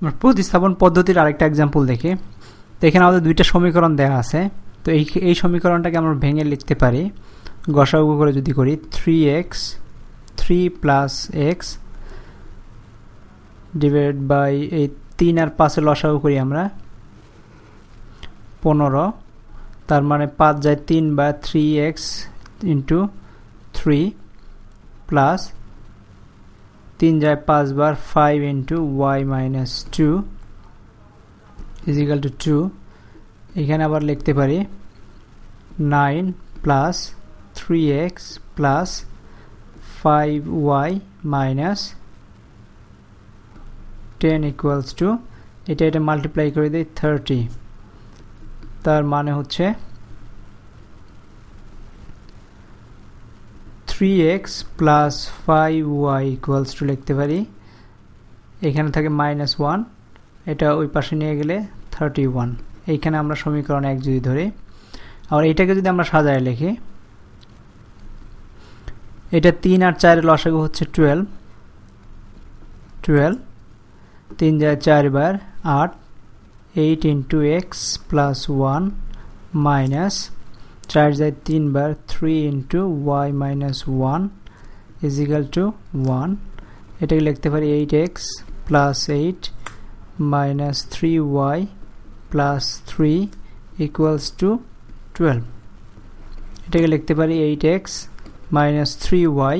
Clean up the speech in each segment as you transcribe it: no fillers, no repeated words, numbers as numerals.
আমরা প্রতিস্থাপন পদ্ধতির আরেকটা एग्जांपल দেখি। তো এখানে আমাদের দুইটা সমীকরণ দেয়া আছে। তো এই সমীকরণটাকে আমরা ভেঙে লিখতে পারি গসাগু করে যদি করি 3x 3 plus x divide by এই 3 আর 5 এর লসাগু করি আমরা 15, তার মানে 5 যায় 3 বা 3x ইনটু 3 প্লাস 3 যায় 5 বার 5 into y minus 2 is equal two 2। এখানে আবার লিখতে পারি 9 plus 3x plus 5y minus 10 equals to এটা মাল্টিপ্লাই করে দেই 30, তার মানে হচ্ছে 3x plus 5y equals to লিখতে পারি এখানে থাকে -1, এটা ওই পাশে নিয়ে গেলে 31। এইখানে আমরা সমীকরণ 1 যদি ধরি আর এইটাকে যদি আমরা সাজায় লিখি এটা 3 আর 4 এর লসাগু হচ্ছে 12 3 যায় 4 বার 8 8 ইনটু x প্লাস 1 মাইনাস 4 যায় 3 বার 3 into y minus 1 is equal to 1। এটাকে লিখতে পারি 8x plus 8 minus 3y plus 3 equals to 12। এটাকে লিখতে পারি 8x মাইনাস 3y,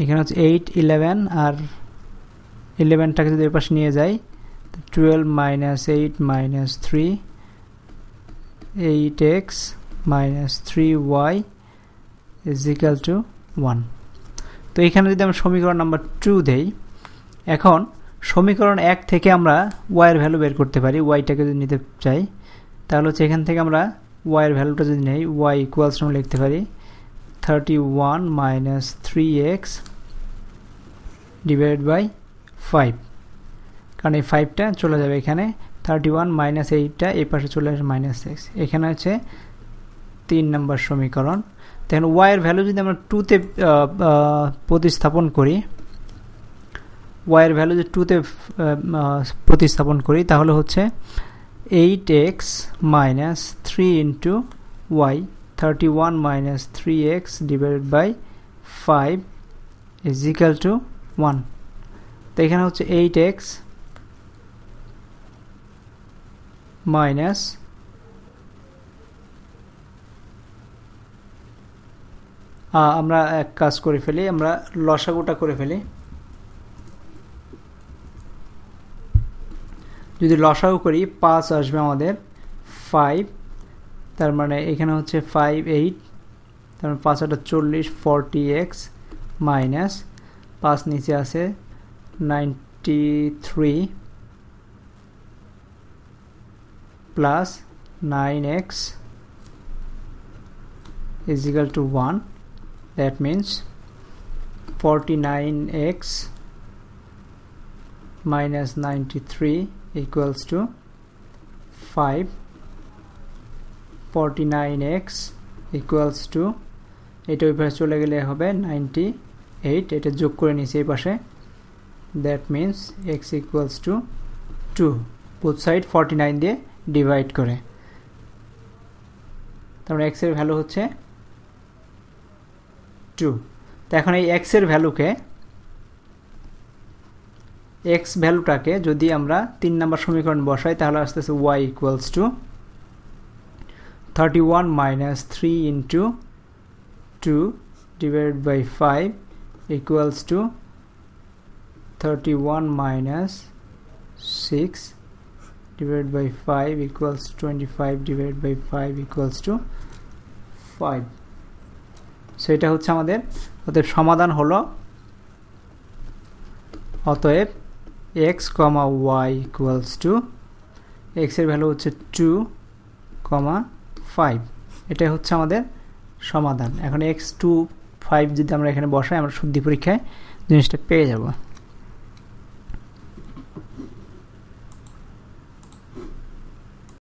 এখানে হচ্ছে 8 11 আর 11টাকে যদি এর পাশে নিয়ে যাই 12 minus 8 minus 3 8x minus 3y is equal to 1। তো এখানে যদি আমরা সমীকরণ নাম্বার 2 দেই, এখন সমীকরণ 1 থেকে আমরা y এর ভ্যালু বের করতে পারি। y-টাকে যদি নিতে চাই তাহলে হচ্ছে এখান থেকে আমরা y এর ভ্যালুটা যদি নেই y ইকুয়ালস টু লিখতে পারি 31 মাইনাস 3x ডিভাইডেড বাই 5, কারণ এই 5টা চলে যাবে এখানে 31 মাইনাস 8টা এই পাশে চলে আসে -6। এখানে হচ্ছে 3 নম্বর সমীকরণ। তাহলে y এর ভ্যালু যদি আমরা 2 তে প্রতিস্থাপন করি y এর ভ্যালু যদি 2 তে প্রতিস্থাপন করি তাহলে হচ্ছে 8x minus 3 into y 31 minus 3x divided by 5 is equal to 1। তো এখানে হচ্ছে 8x মাইনাস আমরা এক কাজ করে ফেলি, আমরা লসাগুটা করে ফেলি। যদি লসাগু করি 5 আসবে আমাদের 5, তার মানে এখানে হচ্ছে 5 8, তার মানে 5 8 40 40x মাইনাস 5 নিচে আছে 93 plus 9x is equal to 1. That means 49x minus 93 equals to 5. 49x equals to এটা ওই পাশে চলে গেলে হবে 98, এটা যোগ করে নিছি এই পাশে। That means x equals to 2, both side 49 দিয়ে ডিভাইড করে। তারপরে x এর ভ্যালু হচ্ছে 2। তো এখন এই x এর ভ্যালুকে x ভ্যালুটাকে যদি আমরা 3 নম্বর সমীকরণ বসাই তাহলে আসতেছে y equals to 31 minus 3 into 2 divided by 5 equals to 31 minus 6 divided by 5 equals 25 divided by 5 equals to 5. So এটা হচ্ছে আমাদের অতএব সমাধান হলো অতএব x, y equals to x এর ভ্যালু হচ্ছে 2, 5। এটাই হচ্ছে আমাদের সমাধান। এখন x 2 5 যদি আমরা এখানে বসাই আমরা শুদ্ধি পরীক্ষায় জিনিসটা পেয়ে যাব।